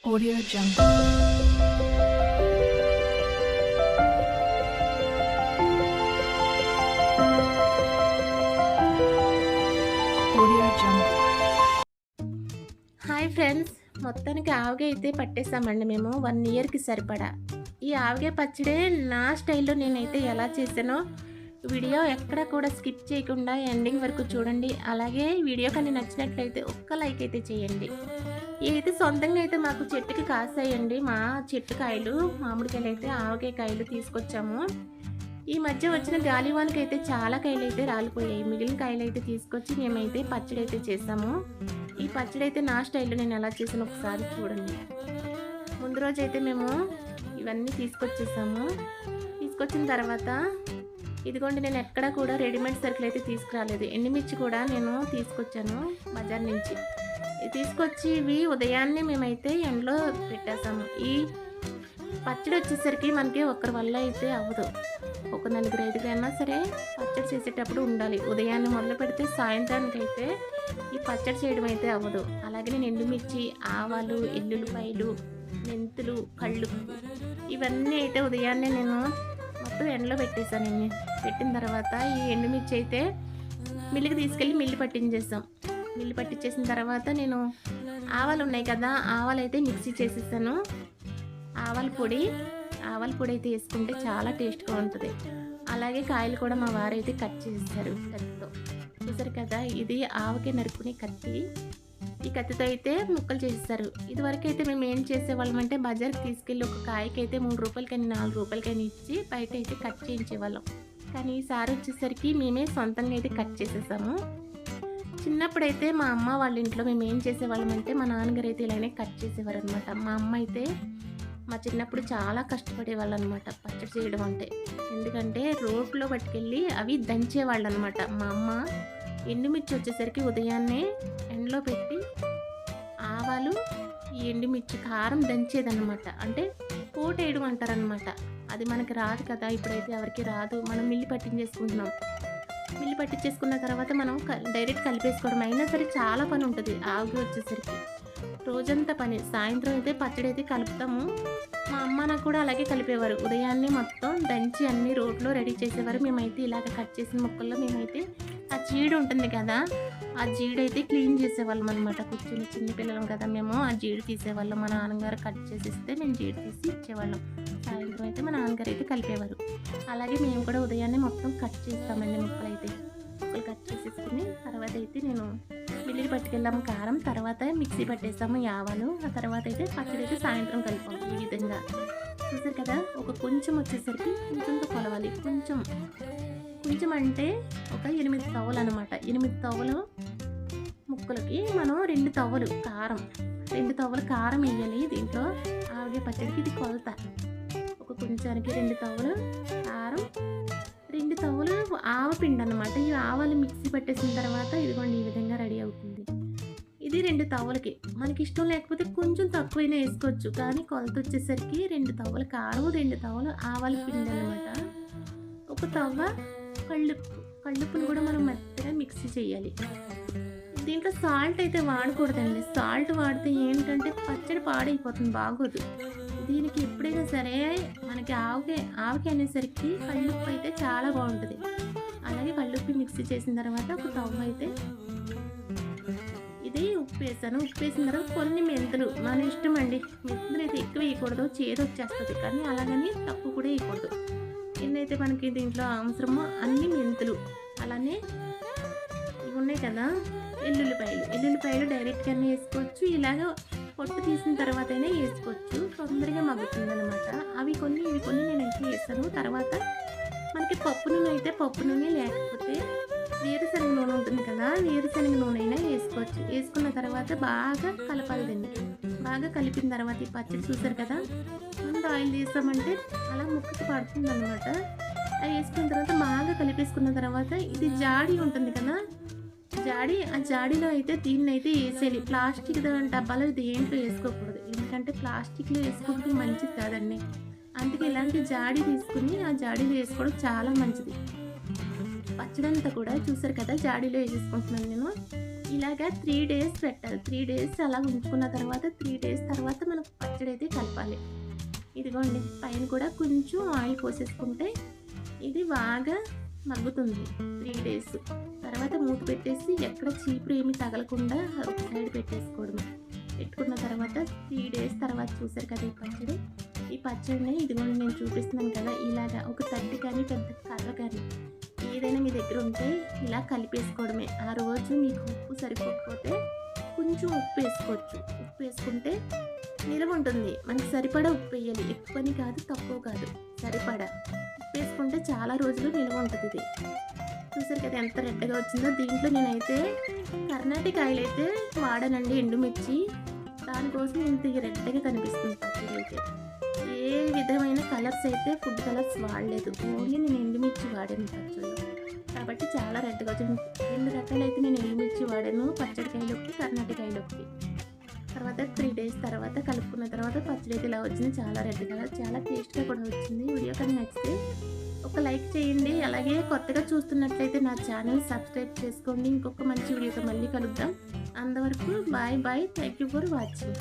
Audio Jungle. Audio Jungle. Hi friends, మొత్తానికి ఆవకాయ అయితే పట్టేసామండి మేము 1 ఇయర్కి సరిపడా. ఈ ఆవకాయ పచ్చడి నా స్టైల్లో నేనైతే ఎలా చేశానో వీడియో ఎక్కడ కూడా స్కిప్ చేయకుండా ఎండింగ్ వరకు చూడండి. అలాగే వీడియో కానీ నచ్చినట్లయితే ఒక్క లైక్ అయితే చేయండి. ఇవైతే సొంతంగా అయితే మాకు చెట్టుకి కాసాయండి. మా చెట్టు కాయలు, మామిడికాయలు అయితే ఆవకాయ కాయలు తీసుకొచ్చాము. ఈ మధ్య వచ్చిన గాలివానకి అయితే చాలా కాయలు అయితే రాలిపోయాయి. మిగిలిన కాయలు అయితే తీసుకొచ్చి మేమైతే పచ్చడి అయితే చేసాము. ఈ పచ్చడి అయితే నా స్టైల్లో నేను ఎలా చేసాను ఒకసారి చూడండి. ముందు రోజు అయితే మేము ఇవన్నీ తీసుకొచ్చేసాము. తీసుకొచ్చిన తర్వాత ఇదిగోండి, నేను ఎక్కడ కూడా రెడీమేడ్ సరుకులు అయితే తీసుకురాలేదు. ఎండుమిర్చి కూడా నేను తీసుకొచ్చాను బజార్ నుంచి. తీసుకొచ్చి ఇవి ఉదయాన్నే మేమైతే ఎండలో పెట్టేసాము. ఈ పచ్చడి వచ్చేసరికి మనకి ఒకరి వల్ల అయితే అవ్వదు. ఒక 4-5 అయినా సరే పచ్చడి చేసేటప్పుడు ఉండాలి. ఉదయాన్నే మొదలు పెడితే సాయంత్రానికి అయితే ఈ పచ్చడి చేయడం అయితే అవ్వదు. అలాగే నేను ఎండుమిర్చి, ఆవాలు, ఎల్లుల్లిపాయలు, మెంతులు, కళ్ళుప్పు ఇవన్నీ అయితే ఉదయాన్నే నేను మొత్తం ఎండలో పెట్టేశాను. పెట్టిన తర్వాత ఈ ఎండుమిర్చి అయితే మిల్లుకి తీసుకెళ్ళి మిల్లు పట్టించేసాం. మిల్లు పట్టించేసిన తర్వాత నేను ఆవాలు ఉన్నాయి కదా, ఆవాలు అయితే మిక్సీ చేసేసాను. ఆవాల పొడి అయితే వేసుకుంటే చాలా టేస్ట్గా ఉంటుంది. అలాగే కాయలు కూడా మా వారైతే కట్ చేసేసారు కత్తితో. చూసారు కదా, ఇది ఆవకాయ నరుకునే కత్తి. ఈ కత్తితో అయితే ముక్కలు చేసేసారు. ఇదివరకు అయితే మేము ఏం చేసేవాళ్ళం అంటే బజార్కి తీసుకెళ్ళి ఒక కాయకి అయితే 3 రూపాయలకని 4 రూపాయలకని ఇచ్చి బయట అయితే కట్ చేయించేవాళ్ళం. కానీ ఈసారి వచ్చేసరికి మేమే సొంతంగా అయితే కట్ చేసేసాము. చిన్నప్పుడైతే మా అమ్మ వాళ్ళ ఇంట్లో మేము ఏం చేసేవాళ్ళం అంటే మా నాన్నగారు అయితే ఇలానే కట్ చేసేవారు అనమాట. మా అమ్మ అయితే మా చిన్నప్పుడు చాలా కష్టపడేవాళ్ళు అనమాట పచ్చడి చేయడం అంటే. ఎందుకంటే రోడ్లో పట్టుకెళ్ళి అవి దంచేవాళ్ళు అనమాట. మా అమ్మ ఎండుమిర్చి వచ్చేసరికి ఉదయాన్నే ఎండలో పెట్టి ఆవాలు, ఈ ఎండుమిర్చి కారం దంచేదన్నమాట. అంటే పోటేయడం అంటారనమాట. అది మనకి రాదు కదా, ఇప్పుడైతే ఎవరికి రాదు. మనం మిల్లి పట్టించేసుకుంటున్నాం. మిల్లి పట్టించేసుకున్న తర్వాత మనం డైరెక్ట్ కలిపేసుకోవడం. అయినా సరే చాలా పని ఉంటుంది ఆవకాయ వచ్చేసరికి. రోజంతా పని. సాయంత్రం అయితే పచ్చడి అయితే కలుపుతాము. మా అమ్మ నాకు కూడా అలాగే కలిపేవారు. ఉదయాన్నే మొత్తం దంచి అన్ని రోట్లో రెడీ చేసేవారు. మేమైతే ఇలాగ కట్ చేసిన ముక్కల్లో మేమైతే ఆ జీడి ఉంటుంది కదా, ఆ జీడి అయితే క్లీన్ చేసేవాళ్ళం అనమాట. కూర్చొని చిన్న పిల్లలం కదా మేము, ఆ జీడి తీసేవాళ్ళం. మా నాన్నగారు కట్ చేసిస్తే మేము జీడి తీసి ఇచ్చేవాళ్ళం. సాయంత్రం అయితే మా నాన్నగారు అయితే కలిపేవారు. అలాగే మేము కూడా ఉదయాన్నే మొత్తం కట్ చేస్తామండి. ముక్కలు కట్ చేసేసుకుని తర్వాత అయితే నేను మిల్లికి పట్టుకెళ్ళాము కారం. తర్వాత మిక్సీ పట్టేస్తాము ఆవాలు. ఆ తర్వాత అయితే పచ్చడి అయితే సాయంత్రం కలిపాము. ఈ విధంగా చూసారు కదా, ఒక కొంచెం వచ్చేసరికి కొంచెంతో కొలవాలి. కొంచెం అంటే ఒక 8 తవ్వలు అనమాట. 8 తవ్వలు ముక్కలకి మనం 2 తవ్వలు కారం వేయాలి దీంట్లో. ఆవకాయ పచ్చడికి ఇది కొలత. ఒక కొంచానికి 2 తవ్వలు కారం, 2 తవ్వలు ఆవపిండి అనమాట. ఈ ఆవాలు మిక్సీ పట్టేసిన తర్వాత ఇదిగోండి ఈ విధంగా రెడీ అవుతుంది. ఇది 2 తవ్వలకి. మనకి ఇష్టం లేకపోతే కొంచెం తక్కువైనా వేసుకోవచ్చు. కానీ కొలత వచ్చేసరికి 2 తవ్వలు కారం, 2 తవ్వలు ఆవాల పిండి అనమాట. ఒక తవ్వ కళ్ళుప్పును కూడా మనం మెత్తగా మిక్సీ చేయాలి. దీంట్లో సాల్ట్ అయితే వాడకూడదండి. సాల్ట్ వాడితే ఏంటంటే పచ్చడి పాడైపోతుంది, బాగోదు. దీనికి ఎప్పుడైనా సరే మనకి ఆవకాయ అనేసరికి కళ్ళుప్పు అయితే చాలా బాగుంటుంది. అలాగే కళ్ళుప్పు మిక్సీ చేసిన తర్వాత ఒక తవ్వ అయితే ఇది ఉప్పు వేసాను. ఉప్పు వేసిన తర్వాత కొన్ని మెంతులు, మన ఇష్టం అండి. మెంతులు అయితే ఎక్కువ వేయకూడదు, చేదు వచ్చేస్తుంది. కానీ అలాగని తక్కువ కూడా వేయకూడదు. ఎన్నైతే మనకి దీంట్లో అవసరమో అన్ని మెంతులు. అలానే ఇవి ఉన్నాయి కదా ఎల్లుల్లిపాయలు డైరెక్ట్గానే వేసుకోవచ్చు. ఇలాగ పొట్టు తీసిన తర్వాత అయినా వేసుకోవచ్చు. తొందరగా మగ్గుతుంది అనమాట. అవి కొన్ని ఇవి కొన్ని నేనైతే వేస్తాను. తర్వాత మనకి పప్పు నూనె లేకపోతే వేరుశనగ నూనె ఉంటుంది కదా, వేరుశనగ నూనె అయినా వేసుకోవచ్చు. వేసుకున్న తర్వాత బాగా కలపాలి దీన్ని. బాగా కలిపిన తర్వాత ఈ పచ్చడి చూసారు కదా, ముందు ఆయిల్ తీసామంటే అలా ముక్కకి పడుతుంది అనమాట. అది వేసుకున్న తర్వాత బాగా కలిపేసుకున్న తర్వాత ఇది జాడి ఉంటుంది కదా, ఆ జాడీలో అయితే దీన్ని అయితే వేసేయాలి. ప్లాస్టిక్ డబ్బాలో ఇది ఏంటో వేసుకోకూడదు. ఎందుకంటే ప్లాస్టిక్లో వేసుకుంటే మంచిది కాదండి. అందుకే ఇలాంటి జాడీ తీసుకుని ఆ జాడీలో వేసుకోవడం చాలా మంచిది. పచ్చడంతా కూడా చూసారు కదా, జాడీలో వేసేసుకుంటున్నాను నేను. ఇలాగా 3 డేస్ పెట్టాలి. 3 డేస్ అలా ఉంచుకున్న తర్వాత 3 డేస్ తర్వాత మనం పచ్చడి అయితే కలపాలి. ఇదిగోండి పైన కూడా కొంచెం ఆయిల్ పోసేసుకుంటే ఇది బాగా మగ్గుతుంది 3 డేస్. తర్వాత మూత పెట్టేసి ఎక్కడ చీపురు ఏమి తగలకుండా ఒక సైడ్ పెట్టేసుకోవడమే. పెట్టుకున్న తర్వాత 3 డేస్ తర్వాత చూసారు కదా ఈ పచ్చడిని ఇదిగోండి నేను చూపిస్తున్నాను కదా, ఇలాగా ఒక తట్టి కానీ పెద్ద కర్ర కానీ ఏదైనా మీ దగ్గర ఉంటే ఇలా కలిపేసుకోవడమే. ఆ రోజు మీకు ఉప్పు సరిపోకపోతే కొంచెం ఉప్పు వేసుకోవచ్చు. ఉప్పు వేసుకుంటే నిలవ ఉంటుంది. మనకి సరిపడా ఉప్పు వేయాలి, ఎక్కువని కాదు తక్కువ కాదు, సరిపడా ఉప్పు వేసుకుంటే చాలా రోజులు నిల్వ ఉంటుంది. ఇది చూసారు కదా ఎంత రెడ్గా వచ్చిందో. దీంట్లో నేనైతే కర్ణాటక ఆయిల్ అయితే వాడానండి, ఎండుమిర్చి, దానికోసం ఇంత రెడ్గా కనిపిస్తుంది పచ్చడి అయితే. ఏ విధమైన కలర్స్ అయితే ఫుడ్ కలర్స్ వాడలేదు, ఓన్లీ నేను ఎండుమిర్చి వాడాను పచ్చళ్ళు, కాబట్టి చాలా రెడ్గా వచ్చింది. 2 రకాలు అయితే నేను ఎండుమిర్చి వాడాను, పచ్చడికాయలోకి కర్ణాటకాయలోకి. తర్వాత 3 డేస్ తర్వాత కలుపుకున్న తర్వాత పచ్చడి అయితే ఇలా వచ్చింది, చాలా రెడ్ కలర్, చాలా టేస్ట్గా కూడా వచ్చింది. వీడియో కానీ నచ్చితే ఒక లైక్ చేయండి. అలాగే కొత్తగా చూస్తున్నట్లయితే నా ఛానల్ సబ్స్క్రైబ్ చేసుకోండి. ఇంకొక మంచి వీడియోతో మళ్ళీ కలుద్దాం. అంతవరకు bye bye. Thank you for watching.